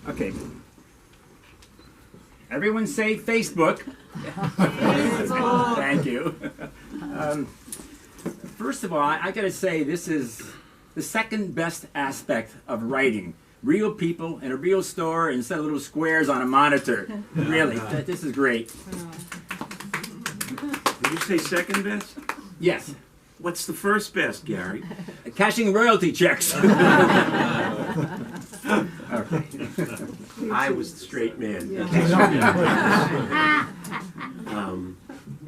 Okay. Everyone say Facebook. Thank you. First of all, I got to say this is the second best aspect of writing. Real people in a real store instead of little squares on a monitor. Really, this is great. Did you say second best? Yes. What's the first best, Gary? Cashing royalty checks. Okay. I was the straight man.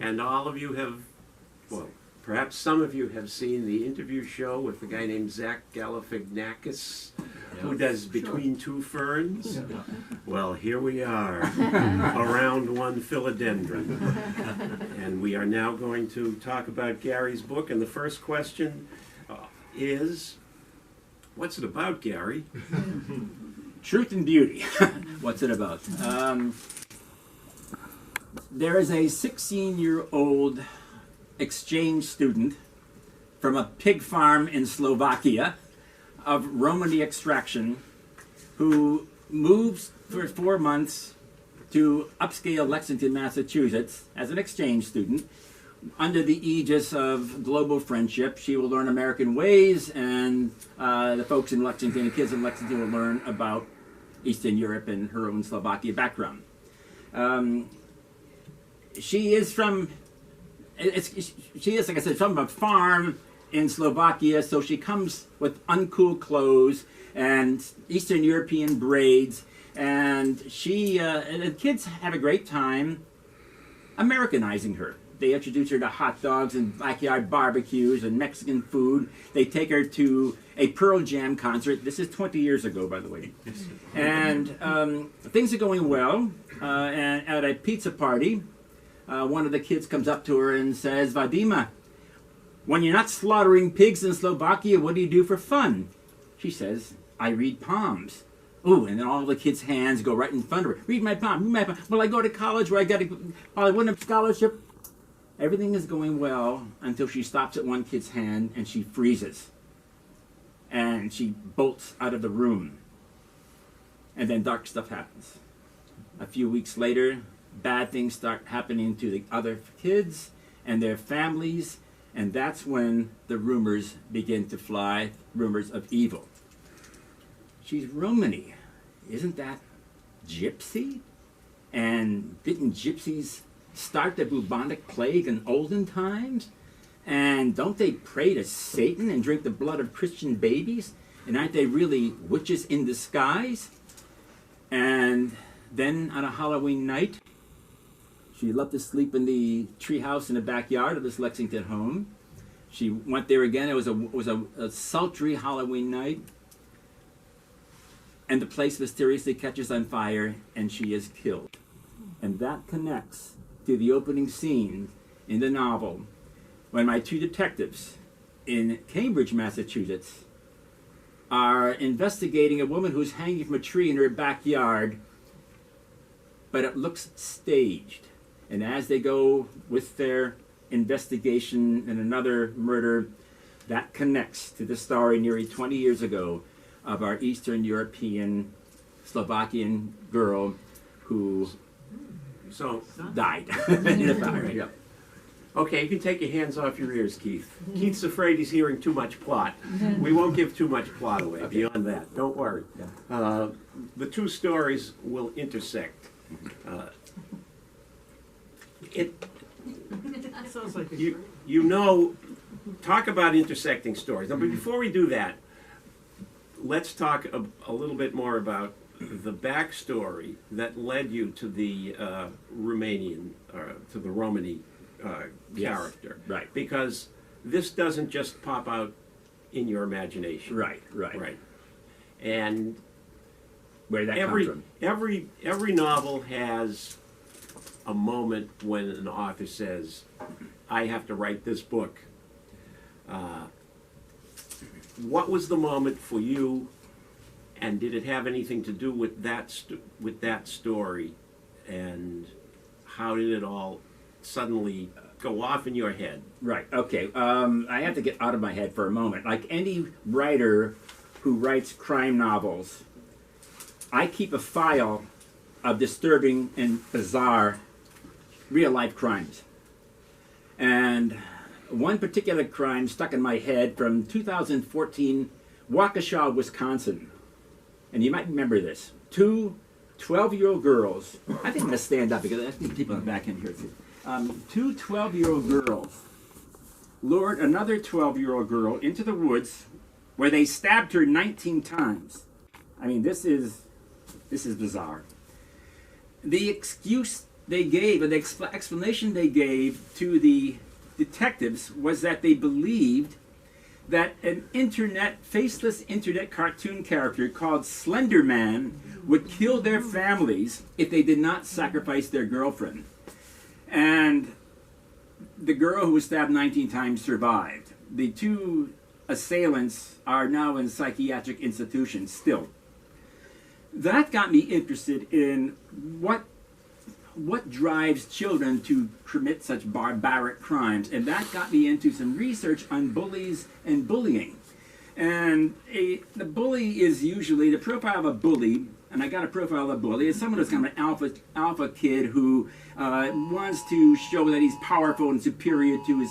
And all of you have, well, perhaps some of you have seen the interview show with the guy named Zach Galifianakis, who does Between Two Ferns. Well, here we are, around one philodendron. And we are now going to talk about Gary's book. And the first question is, what's it about, Gary? Truth and Beauty. What's it about? There is a 16-year-old exchange student from a pig farm in Slovakia of Romani extraction who moves for 4 months to upscale Lexington, Massachusetts as an exchange student under the aegis of global friendship. She will learn American ways, and the folks in Lexington, the kids in Lexington, will learn about Eastern Europe and her own Slovakia background. She is from, like I said, from a farm in Slovakia, so she comes with uncool clothes and Eastern European braids, and and the kids have a great time Americanizing her. They introduce her to hot dogs and backyard barbecues and Mexican food. They take her to a Pearl Jam concert. This is 20 years ago, by the way. And things are going well. And at a pizza party, one of the kids comes up to her and says, "Vadima, when you're not slaughtering pigs in Slovakia, what do you do for fun?" She says, "I read palms." Ooh, and then all the kids' hands go right in front of her. "Read my palm, read my palm. Well, I go to college where I won a scholarship." Everything is going well until she stops at one kid's hand and she freezes. And she bolts out of the room. And then dark stuff happens. A few weeks later, bad things start happening to the other kids and their families, and that's when the rumors begin to fly, rumors of evil. She's Romani. Isn't that gypsy? And didn't gypsies start the bubonic plague in olden times? And don't they pray to Satan and drink the blood of Christian babies? And aren't they really witches in disguise? And then on a Halloween night, she loved to sleep in the treehouse in the backyard of this Lexington home. She went there again. It was a sultry Halloween night. And the place mysteriously catches on fire and she is killed. And that connects to the opening scene in the novel when my two detectives in Cambridge, Massachusetts, are investigating a woman who's hanging from a tree in her backyard, but it looks staged. And as they go with their investigation in another murder, that connects to the story nearly 20 years ago of our Eastern European Slovakian girl who died in a fire. Yep. Okay, you can take your hands off your ears, Keith. Keith's afraid he's hearing too much plot. We won't give too much plot away beyond that. Don't worry. The two stories will intersect. Sounds like you know, talk about intersecting stories. Now, but before we do that, let's talk a little bit more about the backstory that led you to the Romani character. Right. Because this doesn't just pop out in your imagination. Right. And where that comes from? Every novel has a moment when an author says, "I have to write this book." What was the moment for you, and did it have anything to do with that story, and how did it all suddenly go off in your head? Right. Okay. I have to get out of my head for a moment. Like any writer who writes crime novels, I keep a file of disturbing and bizarre real-life crimes. And one particular crime stuck in my head from 2014, Waukesha, Wisconsin. And you might remember this. Two 12-year-old girls, I think I'm going to stand up because I think people in the back in here too. Two 12-year-old girls lured another 12-year-old girl into the woods where they stabbed her 19 times. I mean, this is bizarre. The excuse they gave, or the explanation they gave to the detectives was that they believed that an faceless internet cartoon character called Slender Man would kill their families if they did not sacrifice their girlfriend. And the girl who was stabbed 19 times survived. The two assailants are now in psychiatric institutions still. That got me interested in what drives children to commit such barbaric crimes, and that got me into some research on bullies and bullying. And the bully is usually, the profile of a bully, and I got a profile of a bully, is someone who's kind of an alpha kid who wants to show that he's powerful and superior to his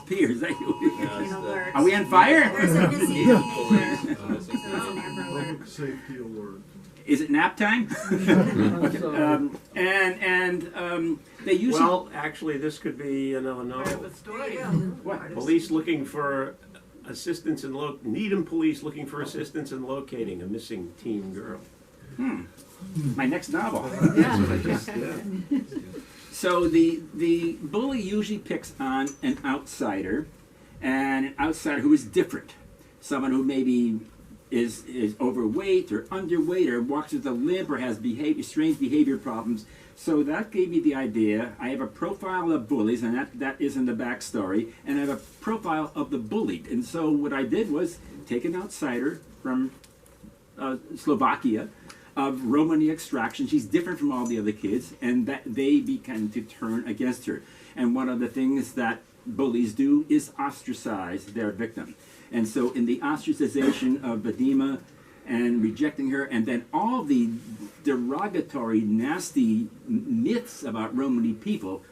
peers. Are we on fire? There's a missing teenager. So it's an Amber Alert. Public safety alert. Is it nap time? Okay. They usually... Well, actually, this could be another novel. What? Police looking for assistance in Needham police looking for assistance in locating a missing teen girl. My next novel. That's what I just So the bully usually picks on an outsider, and an outsider who is different. Someone who maybe is overweight or underweight or walks with a limp or has strange behavior problems. So that gave me the idea. I have a profile of bullies, and that is in the backstory, and I have a profile of the bullied. And so what I did was take an outsider from Slovakia of Romani extraction. She's different from all the other kids, and that they began to turn against her. And one of the things that bullies do is ostracize their victim. And so in the ostracization of Vadima and rejecting her, and then all the derogatory, nasty myths about Romani people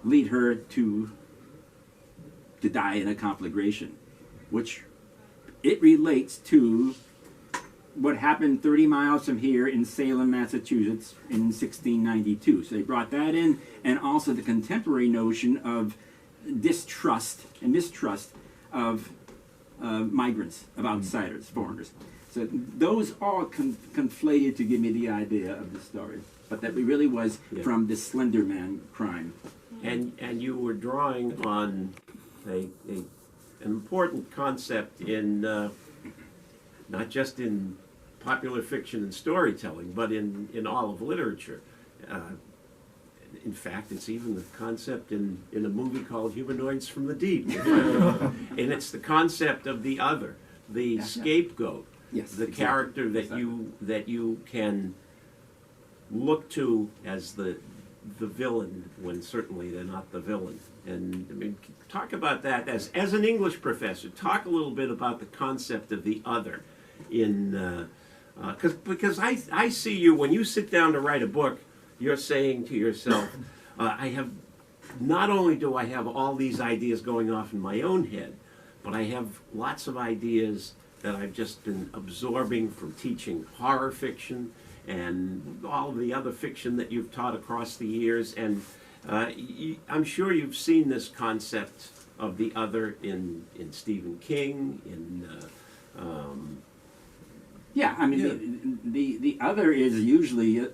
lead her to die in a conflagration, which it relates to what happened 30 miles from here in Salem, Massachusetts in 1692. So they brought that in, and also the contemporary notion of distrust and mistrust of migrants, of outsiders, foreigners. So those all conflated to give me the idea of the story. But that really was from the Slender Man crime. And you were drawing on an important concept in not just in popular fiction and storytelling, but in all of literature. In fact, it's even the concept in a movie called Humanoids from the Deep. And it's the concept of the other, the scapegoat, the character that you can look to as the villain when certainly they're not the villain. And I mean, talk about that as an English professor. Talk a little bit about the concept of the other in because I see you when you sit down to write a book. You're saying to yourself, not only do I have all these ideas going off in my own head, but I have lots of ideas that I've just been absorbing from teaching horror fiction and all of the other fiction that you've taught across the years. And I'm sure you've seen this concept of the other in Stephen King, Yeah, I mean, the other is usually